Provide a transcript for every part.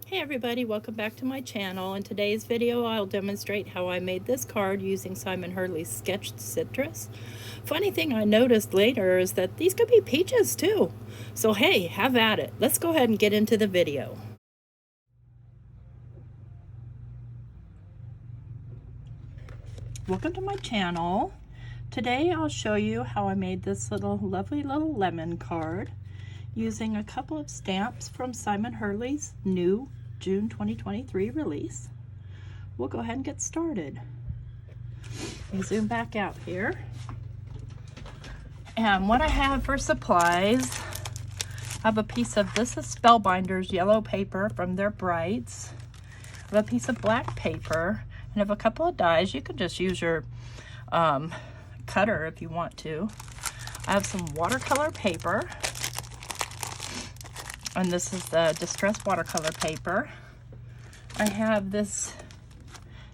Hey everybody, welcome back to my channel. In today's video I'll demonstrate how I made this card using Simon Hurley's sketched citrus. Funny thing I noticed later is that these could be peaches too. So hey, have at it. Let's go ahead and get into the video. Welcome to my channel. Today I'll show you how I made this lovely little lemon card using a couple of stamps from Simon Hurley's new June 2023 release. We'll go ahead and get started. Let me zoom back out here. And what I have for supplies, I have a piece of, this is Spellbinder's yellow paper from their Brights. I have a piece of black paper, and I have a couple of dies. You can just use your cutter if you want to. I have some watercolor paper. And this is the distressed watercolor paper. I have this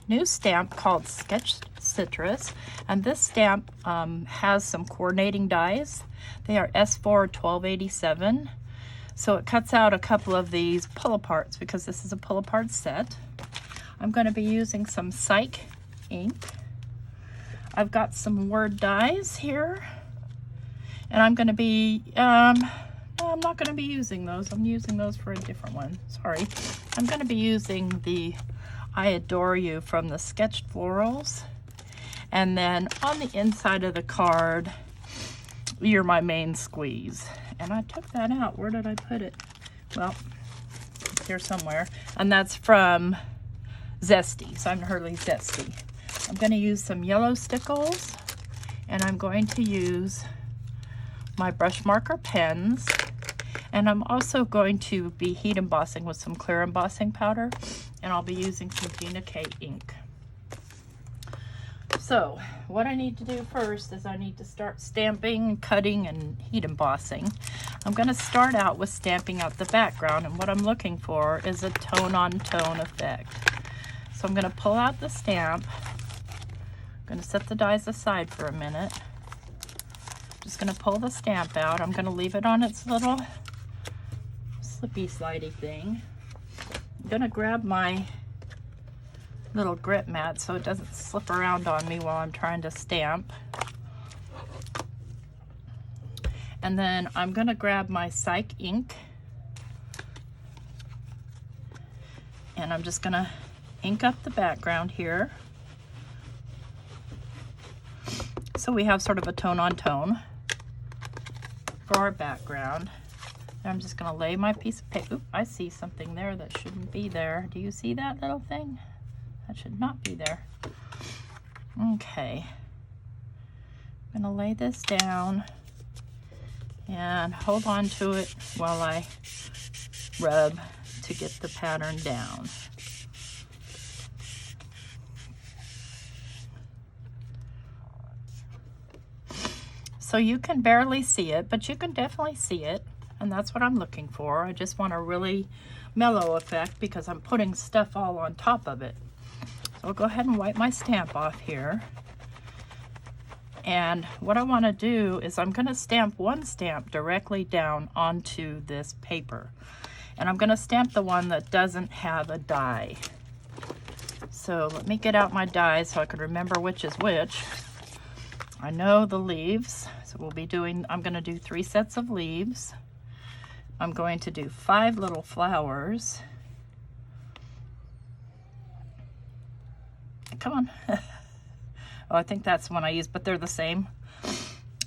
new stamp called Sketched Citrus, and this stamp has some coordinating dies. They are S4 1287, so it cuts out a couple of these pull-aparts because this is a pull-apart set. I'm going to be using some Psych ink. I've got some word dies here, and I'm going to be I'm not going to be using those. I'm using those for a different one. Sorry. I'm going to be using the I Adore You from the Sketched Florals. And then on the inside of the card, You're My Main Squeeze. And I took that out. Where did I put it? Well, it's here somewhere. And that's from Zesty, Simon Hurley Zesty. I'm going to use some yellow stickles. And I'm going to use my brush marker pens, and I'm also going to be heat embossing with some clear embossing powder, and I'll be using some Gina K ink. So what I need to do first is I need to start stamping, cutting, and heat embossing. I'm going to start out with stamping out the background, and what I'm looking for is a tone-on-tone effect. So I'm going to pull out the stamp. I'm going to set the dies aside for a minute. Just going to pull the stamp out. I'm going to leave it on its little slippy slidey thing. I'm going to grab my little grip mat so it doesn't slip around on me while I'm trying to stamp. And then I'm going to grab my Psych ink, and I'm just going to ink up the background here so we have sort of a tone on tone for our background. And I'm just going to lay my piece of paper. Oop, I see something there that shouldn't be there. Do you see that little thing? That should not be there. Okay. I'm going to lay this down and hold on to it while I rub to get the pattern down. So you can barely see it, but you can definitely see it, and that's what I'm looking for. I just want a really mellow effect because I'm putting stuff all on top of it. So I'll go ahead and wipe my stamp off here. And what I want to do is I'm going to stamp one stamp directly down onto this paper. And I'm going to stamp the one that doesn't have a die. So let me get out my dies so I can remember which is which. I know the leaves, so I'm going to do 3 sets of leaves. I'm going to do 5 little flowers. Come on. Oh, I think that's the one I used, but they're the same.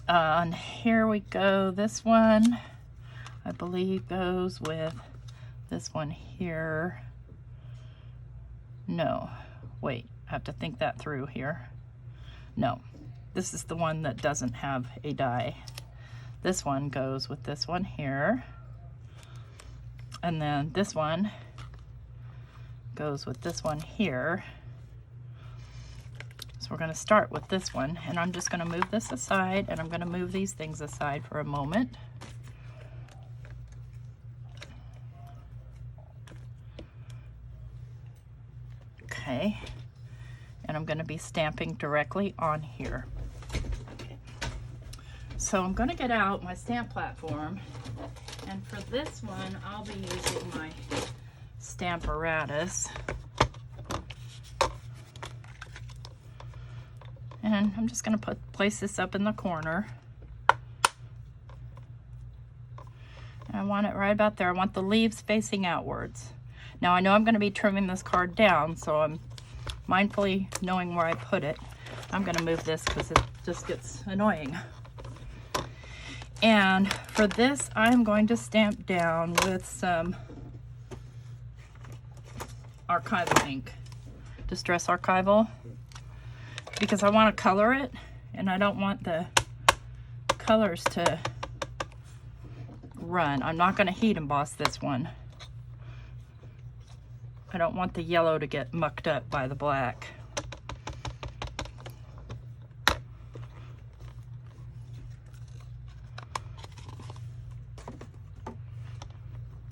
And here we go. This one, I believe, goes with this one here. No, wait, I have to think that through here. No. This is the one that doesn't have a die. This one goes with this one here. And then this one goes with this one here. So we're going to start with this one, and I'm just going to move this aside, and I'm going to move these things aside for a moment. Okay. And I'm going to be stamping directly on here. So I'm going to get out my stamp platform, and for this one I'll be using my Stamparatus. And I'm just going to place this up in the corner. And I want it right about there. I want the leaves facing outwards. Now I know I'm going to be trimming this card down, so I'm mindfully knowing where I put it. I'm going to move this because it just gets annoying. And for this, I'm going to stamp down with some archival ink, Distress Archival, because I want to color it and I don't want the colors to run. I'm not going to heat emboss this one. I don't want the yellow to get mucked up by the black.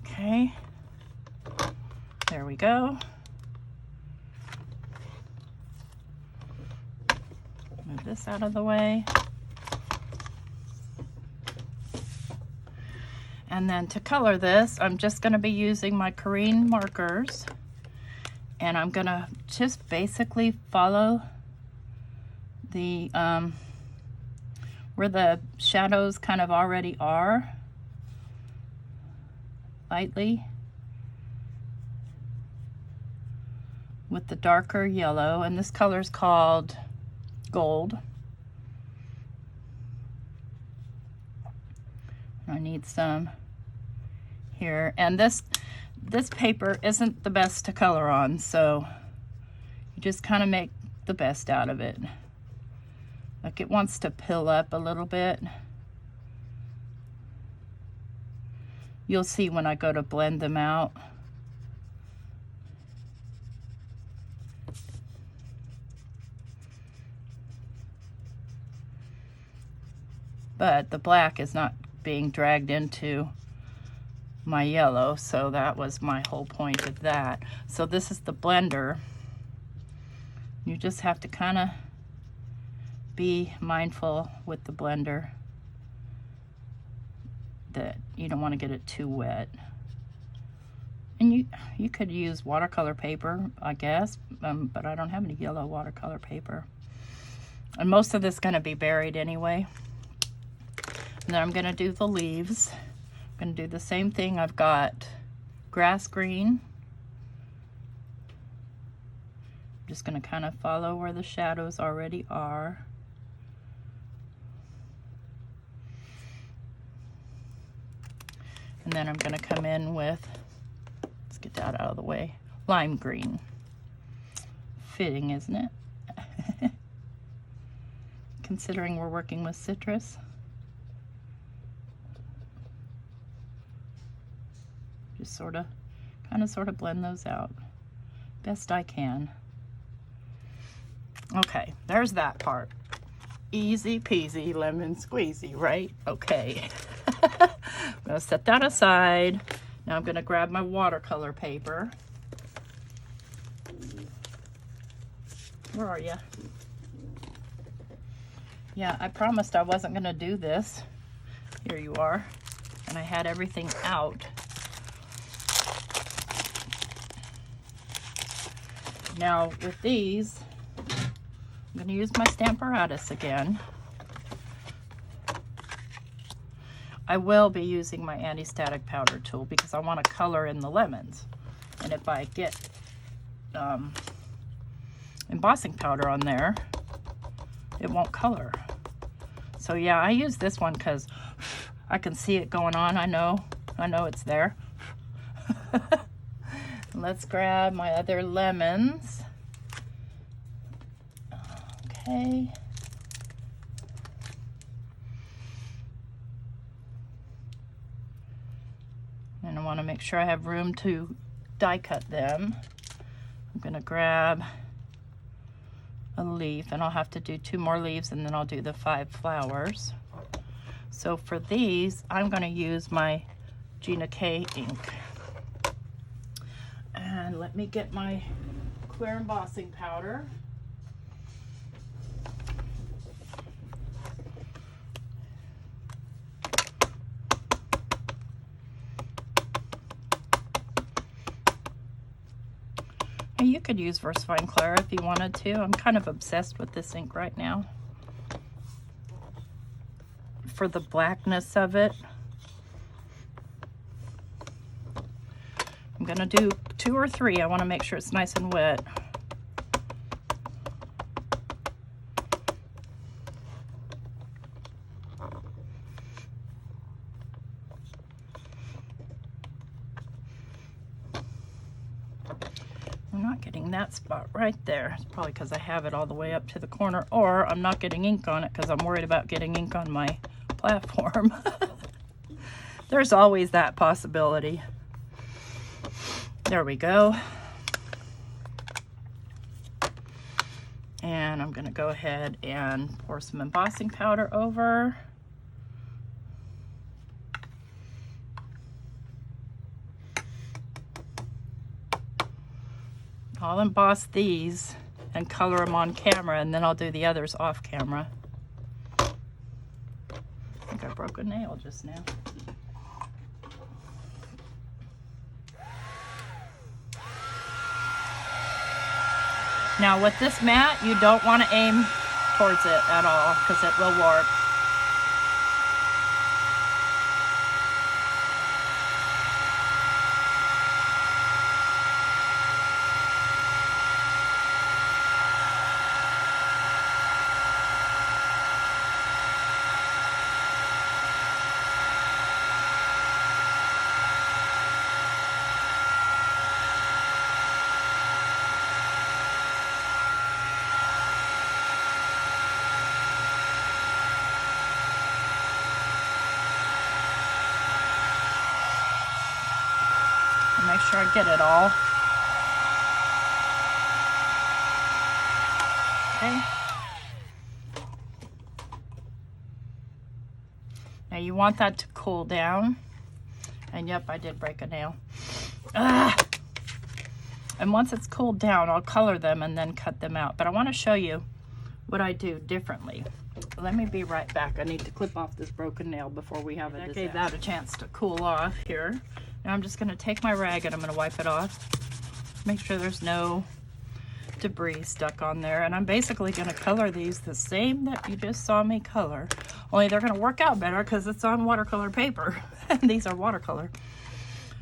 Okay, there we go. Move this out of the way. And then to color this, I'm just going to be using my Corrine markers, and I'm going to just basically follow the where the shadows kind of already are, lightly, with the darker yellow, and this color is called Gold. I need some here, and this paper isn't the best to color on, so you just kind of make the best out of it. Like, it wants to pill up a little bit. You'll see when I go to blend them out. But the black is not being dragged into my yellow, so that was my whole point of that. So this is the blender. You just have to kind of be mindful with the blender that you don't want to get it too wet. And you could use watercolor paper, I guess, but I don't have any yellow watercolor paper. And most of this is going to be buried anyway. And then I'm going to do the leaves. I'm going to do the same thing. I've got grass green. I'm just going to kind of follow where the shadows already are. And then I'm going to come in with, let's get that out of the way, lime green. Fitting, isn't it? Considering we're working with citrus. Just kind of blend those out best I can. Okay, there's that part. Easy peasy lemon squeezy, right? Okay. I'm going to set that aside. Now I'm going to grab my watercolor paper. Where are you? Yeah, I promised I wasn't going to do this. Here you are. And I had everything out. Now with these, I'm going to use my Stamparatus again. I will be using my anti-static powder tool because I want to color in the lemons. And if I get embossing powder on there, it won't color. So yeah, I use this one because I can see it going on. I know it's there. Let's grab my other lemons. Okay. And I want to make sure I have room to die cut them. I'm going to grab a leaf, and I'll have to do 2 more leaves, and then I'll do the 5 flowers. So for these, I'm going to use my Gina K ink. And let me get my clear embossing powder. And you could use VersaFine Clara if you wanted to. I'm kind of obsessed with this ink right now for the blackness of it. I'm gonna do 2 or 3. I want to make sure it's nice and wet. I'm not getting that spot right there. It's probably because I have it all the way up to the corner, or I'm not getting ink on it because I'm worried about getting ink on my platform. There's always that possibility. There we go. And I'm gonna go ahead and pour some embossing powder over. I'll emboss these and color them on camera, and then I'll do the others off camera. I think I broke a nail just now. Now with this mat, you don't want to aim towards it at all because it will warp. Make sure I get it all. Okay. Now you want that to cool down. And yep, I did break a nail. Ah! And once it's cooled down, I'll color them and then cut them out. But I want to show you what I do differently. Let me be right back. I need to clip off this broken nail before we have a disaster. I gave that a chance to cool off here. Now I'm just going to take my rag and I'm going to wipe it off. Make sure there's no debris stuck on there. And I'm basically going to color these the same that you just saw me color. Only they're going to work out better because it's on watercolor paper. And these are watercolor.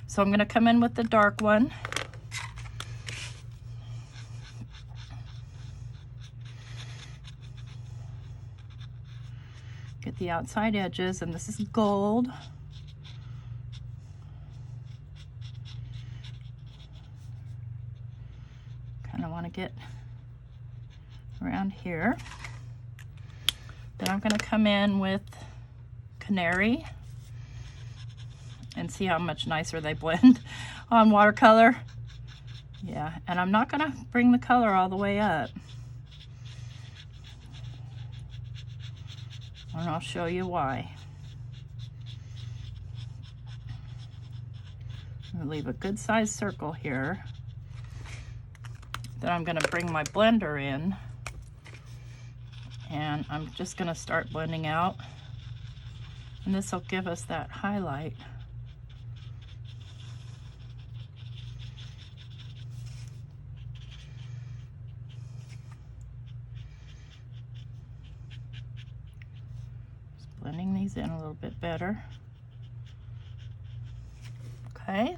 So I'm going to come in with the dark one. Get the outside edges, and this is gold. Kind of want to get around here. Then I'm going to come in with canary and see how much nicer they blend on watercolor. Yeah, and I'm not going to bring the color all the way up. And I'll show you why. I'm going to leave a good sized circle here. Then I'm going to bring my blender in, and I'm just going to start blending out, and this will give us that highlight. Just blending these in a little bit better. Okay.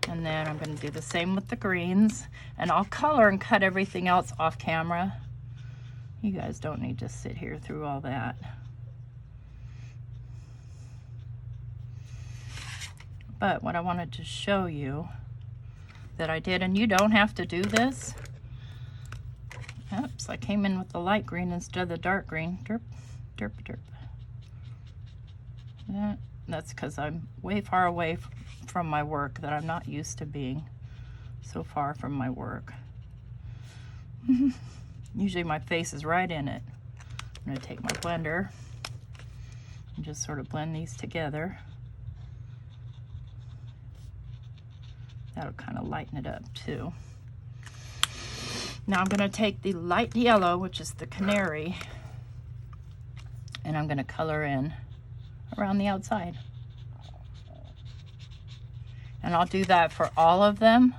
And then I'm going to do the same with the greens, and I'll color and cut everything else off camera. You guys don't need to sit here through all that. But what I wanted to show you that I did, and you don't have to do this. Oops, I came in with the light green instead of the dark green. Derp, derp, derp. That's because I'm way far away from my work, that I'm not used to being so far from my work. Usually my face is right in it. I'm going to take my blender and just sort of blend these together. That'll kind of lighten it up too. Now I'm going to take the light yellow, which is the canary, and I'm going to color in around the outside. And I'll do that for all of them,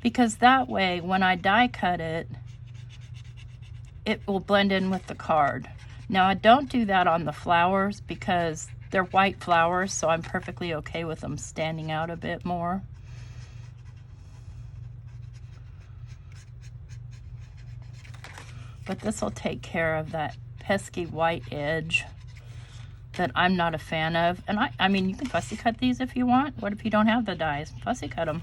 because that way when I die cut it, it will blend in with the card. Now I don't do that on the flowers because they're white flowers, so I'm perfectly okay with them standing out a bit more. But this will take care of that pesky white edge that I'm not a fan of. And I mean, you can fussy cut these if you want. What if you don't have the dies? Fussy cut them.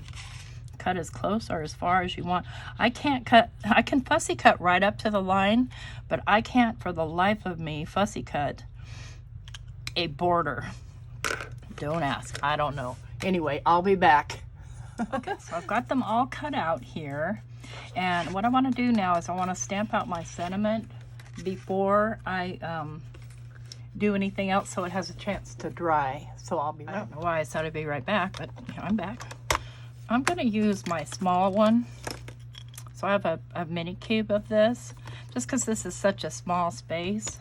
Cut as close or as far as you want. I can't cut, I can fussy cut right up to the line, but I can't for the life of me fussy cut a border. Don't ask, I don't know. Anyway, I'll be back. Okay, so I've got them all cut out here. And what I want to do now is I want to stamp out my sentiment before I do anything else, so it has a chance to dry. So I'll be right back. I don't know why I said I'd be right back, but you know, I'm back. I'm going to use my small one. So I have a mini cube of this, just because this is such a small space.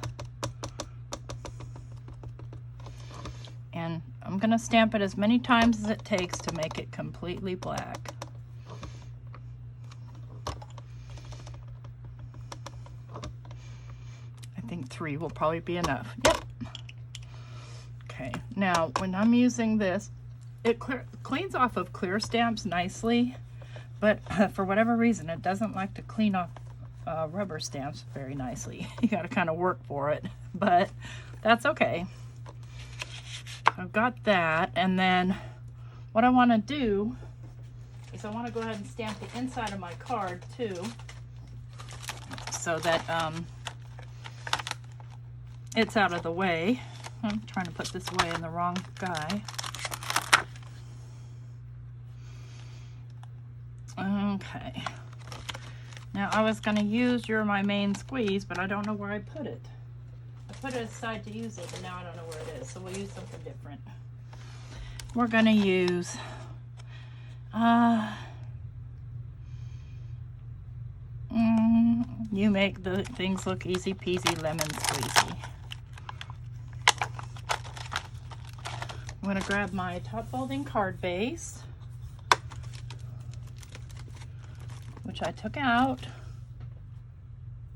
And I'm going to stamp it as many times as it takes to make it completely black. I think 3 will probably be enough. Yep. Okay, now when I'm using this, it cleans off of clear stamps nicely, but for whatever reason, it doesn't like to clean off rubber stamps very nicely. You got to kind of work for it, but that's okay. I've got that, and then what I want to do is I want to go ahead and stamp the inside of my card too, so that it's out of the way. I'm trying to put this away in the wrong guy. Okay. Now I was going to use You're My Main Squeeze, but I don't know where I put it. I put it aside to use it, and now I don't know where it is. So we'll use something different. We're going to use You Make the Things Look Easy Peasy Lemon Squeezy. I'm going to grab my top folding card base, which I took out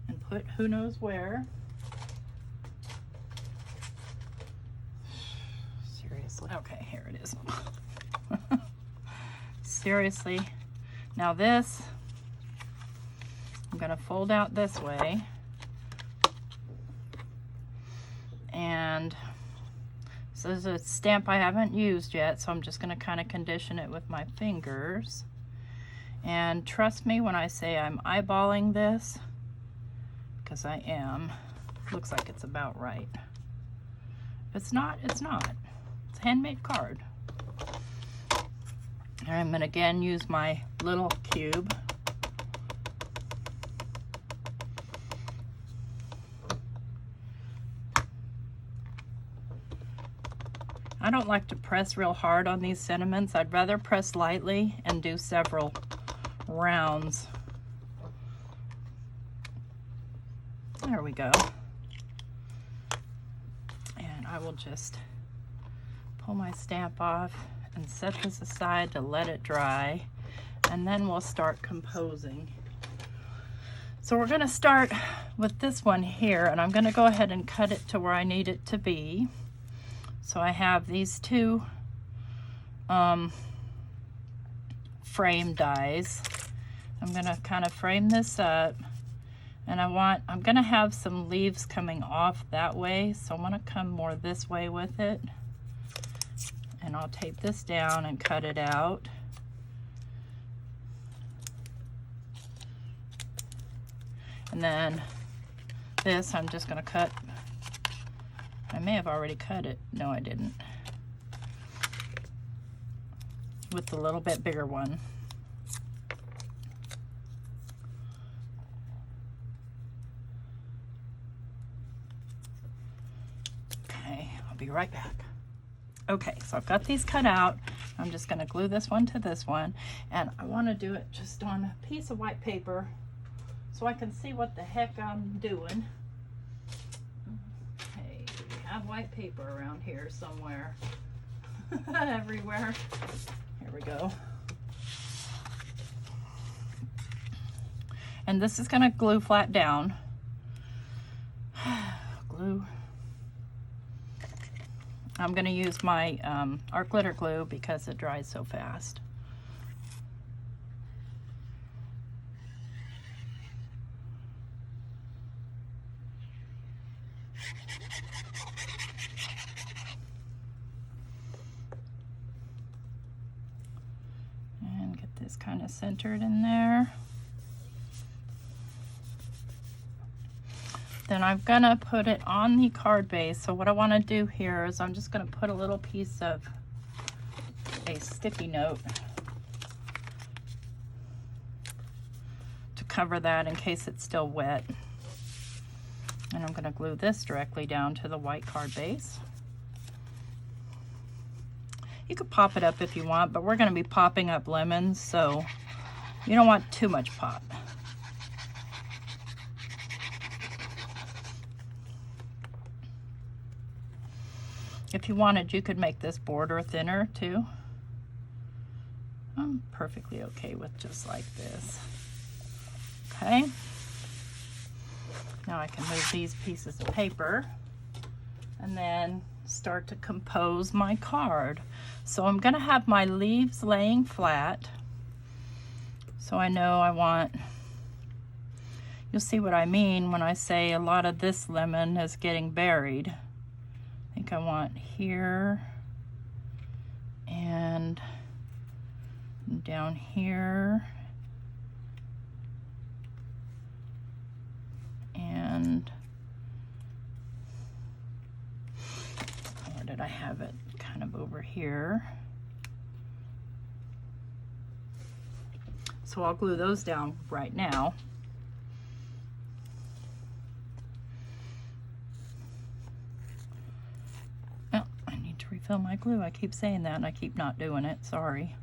and put who knows where. Seriously. Okay, here it is. Seriously. Now this, I'm going to fold out this way. And so this is a stamp I haven't used yet, so I'm just going to kind of condition it with my fingers. And trust me when I say I'm eyeballing this, because I am. Looks like it's about right. If it's not, it's not. It's a handmade card. And I'm going to again use my little cube. I don't like to press real hard on these sentiments. I'd rather press lightly and do several rounds. There we go. And I will just pull my stamp off and set this aside to let it dry, and then we'll start composing. So we're going to start with this one here, and I'm going to go ahead and cut it to where I need it to be. So I have these two frame dies. I'm going to kind of frame this up, and I'm going to have some leaves coming off that way, so I'm going to come more this way with it, and I'll tape this down and cut it out. And then this I'm just going to cut. I may have already cut it. No, I didn't. With the little bit bigger one. Okay, I'll be right back. Okay, so I've got these cut out. I'm just going to glue this one to this one, and I want to do it just on a piece of white paper so I can see what the heck I'm doing. Okay, we have white paper around here somewhere. Everywhere. Here There we go. And this is going to glue flat down. Glue. I'm going to use my art glitter glue because it dries so fast. And get this kind of centered in there. Then I'm gonna put it on the card base. So what I wanna do here is I'm just gonna put a little piece of a sticky note to cover that in case it's still wet. And I'm gonna glue this directly down to the white card base. You could pop it up if you want, but we're gonna be popping up lemons, so you don't want too much pop. If you wanted, you could make this border thinner too. I'm perfectly okay with just like this. Okay. Now I can move these pieces of paper and then start to compose my card. So I'm gonna have my leaves laying flat. So I know I want, you'll see what I mean when I say a lot of this lemon is getting buried. I think I want here and down here and where did I have it? Kind of over here. So I'll glue those down right now. Refill my glue. I keep saying that and I keep not doing it. Sorry.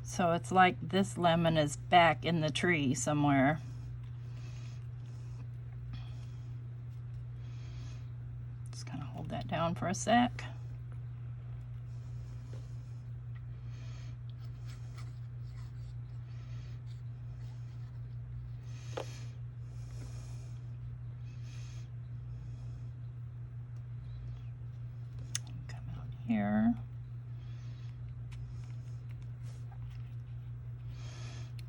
So it's like this lemon is back in the tree somewhere. Just kind of hold that down for a sec. Here.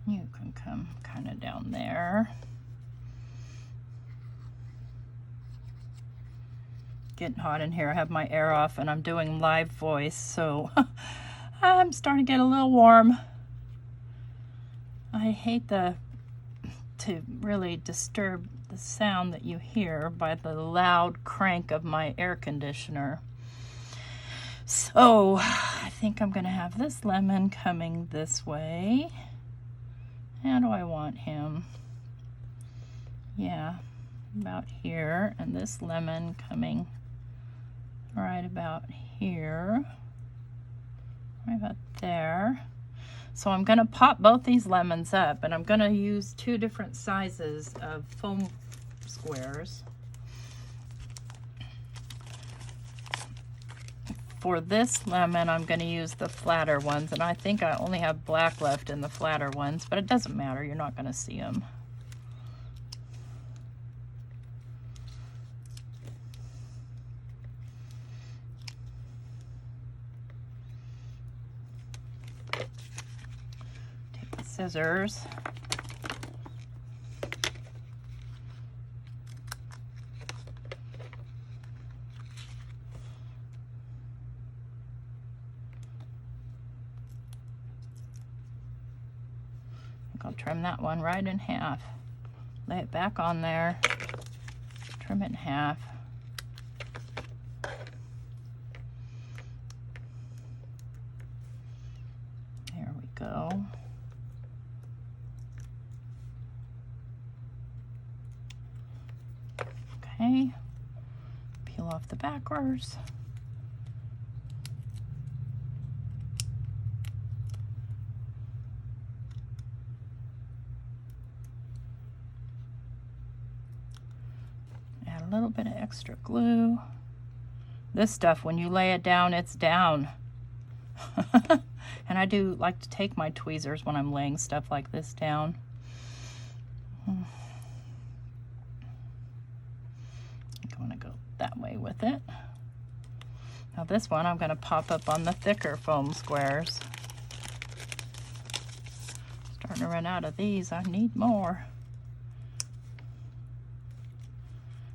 You can come kind of down there. Getting hot in here. I have my air off and I'm doing live voice, so I'm starting to get a little warm. I hate to really disturb the sound that you hear by the loud crank of my air conditioner. So I think I'm gonna have this lemon coming this way. How do I want him? Yeah, about here, and this lemon coming right about here, right about there. So I'm gonna pop both these lemons up, and I'm gonna use 2 different sizes of foam squares. For this lemon, I'm going to use the flatter ones, and I think I only have black left in the flatter ones, but it doesn't matter. You're not going to see them. Take the scissors. I'll trim that one right in half. Lay it back on there. Trim it in half. There we go. Okay. Peel off the backwards. little bit of extra glue. This stuff, when you lay it down, it's down. And I do like to take my tweezers when I'm laying stuff like this down. I'm going to go that way with it. Now this one I'm going to pop up on the thicker foam squares. Starting to run out of these. I need more.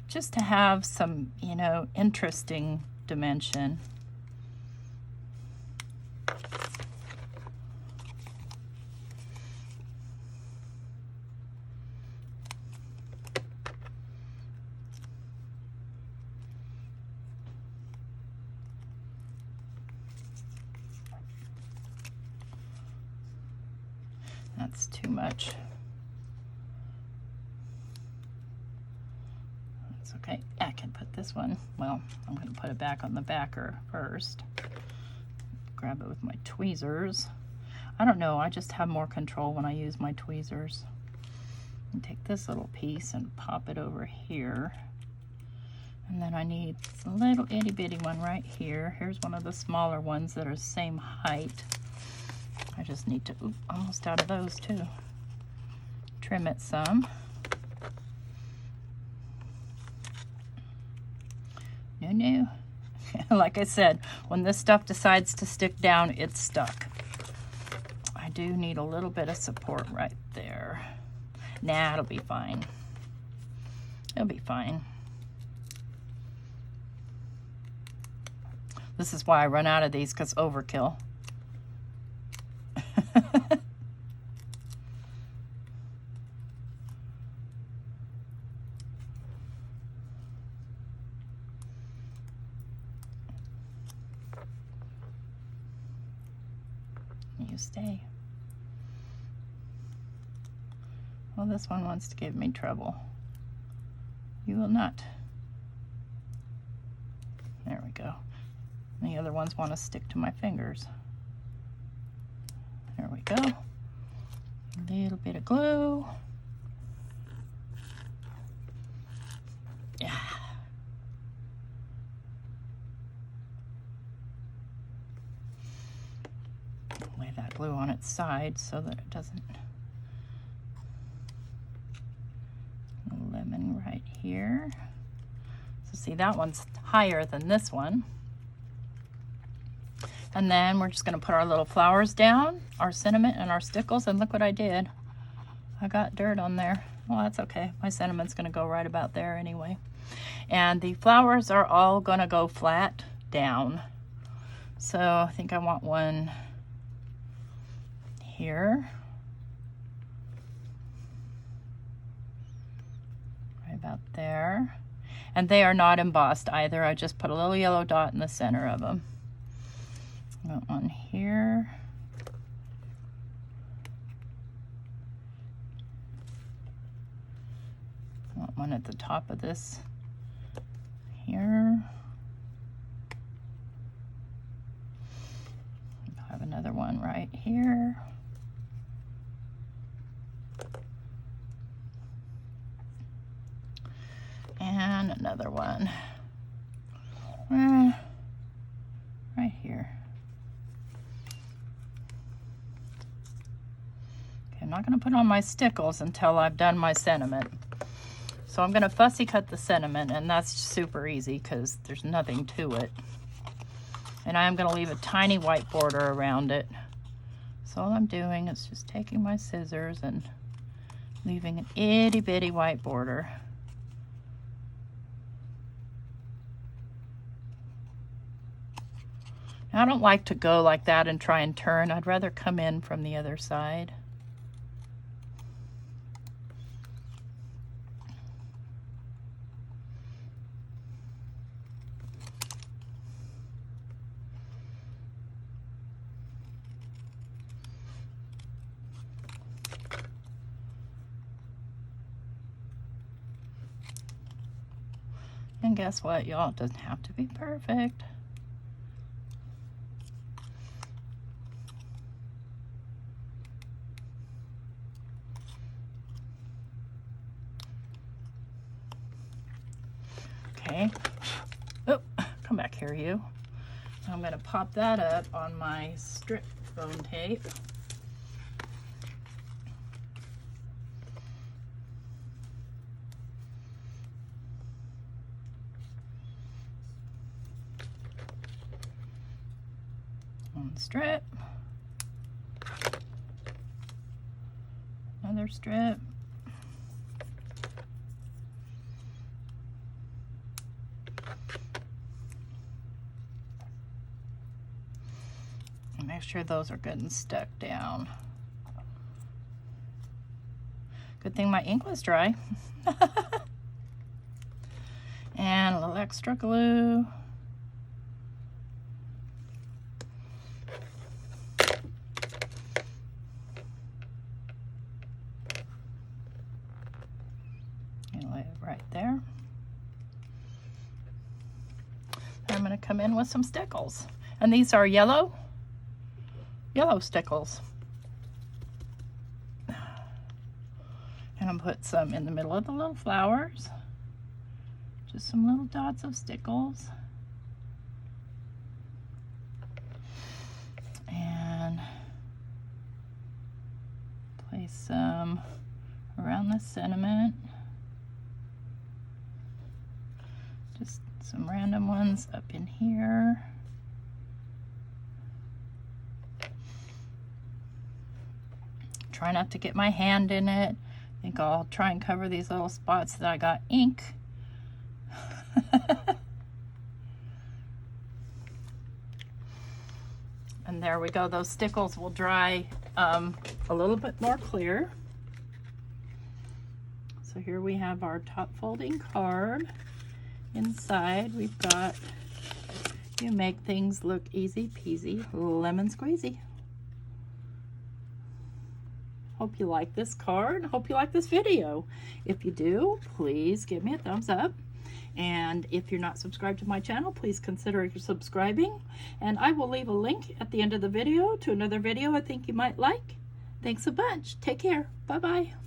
Just to have some, you know, interesting dimension. That's too much. That's okay. I can put this one, well, I'm going to put it back on the backer first. Grab it with my tweezers. I don't know, I just have more control when I use my tweezers. And take this little piece and pop it over here. And then I need a little itty bitty one right here. Here's one of the smaller ones that are the same height. I just need to, almost out of those too. Trim it some. No. Like I said, when this stuff decides to stick down, it's stuck. I do need a little bit of support right there. Nah, it'll be fine. It'll be fine. This is why I run out of these, because overkill. You stay. Well, this one wants to give me trouble. You will not. There we go. And the other ones want to stick to my fingers. There we go. A little bit of glue. Yeah. Lay that glue on its side so that it doesn't. A lemon right here. So see, that one's higher than this one. And then we're just going to put our little flowers down, our cinnamon and our stickles, and look what I did. I got dirt on there. Well, that's okay. My cinnamon's going to go right about there anyway. And the flowers are all going to go flat down. So I think I want one here. Right about there. And they are not embossed either. I just put a little yellow dot in the center of them. Got one here. Want one at the top of this here. I have another one right here. And another one right here. I'm not going to put on my stickles until I've done my sentiment. So I'm going to fussy cut the sentiment, and that's super easy because there's nothing to it. And I am going to leave a tiny white border around it. So all I'm doing is just taking my scissors and leaving an itty bitty white border. Now, I don't like to go like that and try and turn. I'd rather come in from the other side. And guess what, y'all? It doesn't have to be perfect. Okay. Oh, come back here, you. I'm going to pop that up on my strip bone tape. One strip. Another strip. Make sure those are good and stuck down. Good thing my ink was dry. And a little extra glue. And lay it right there. I'm going to come in with some stickles. And these are yellow stickles. And I'll put some in the middle of the little flowers. Just some little dots of stickles. And place some around the sentiment. Just some random ones up in here. Try not to get my hand in it. I think I'll try and cover these little spots that I got ink. And there we go. Those stickles will dry a little bit more clear. So here we have our top folding card. Inside we've got, you make things look easy peasy, lemon squeezy. Hope you like this card. Hope you like this video. If you do, please give me a thumbs up. And if you're not subscribed to my channel, please consider subscribing. And I will leave a link at the end of the video to another video I think you might like. Thanks a bunch. Take care. Bye-bye.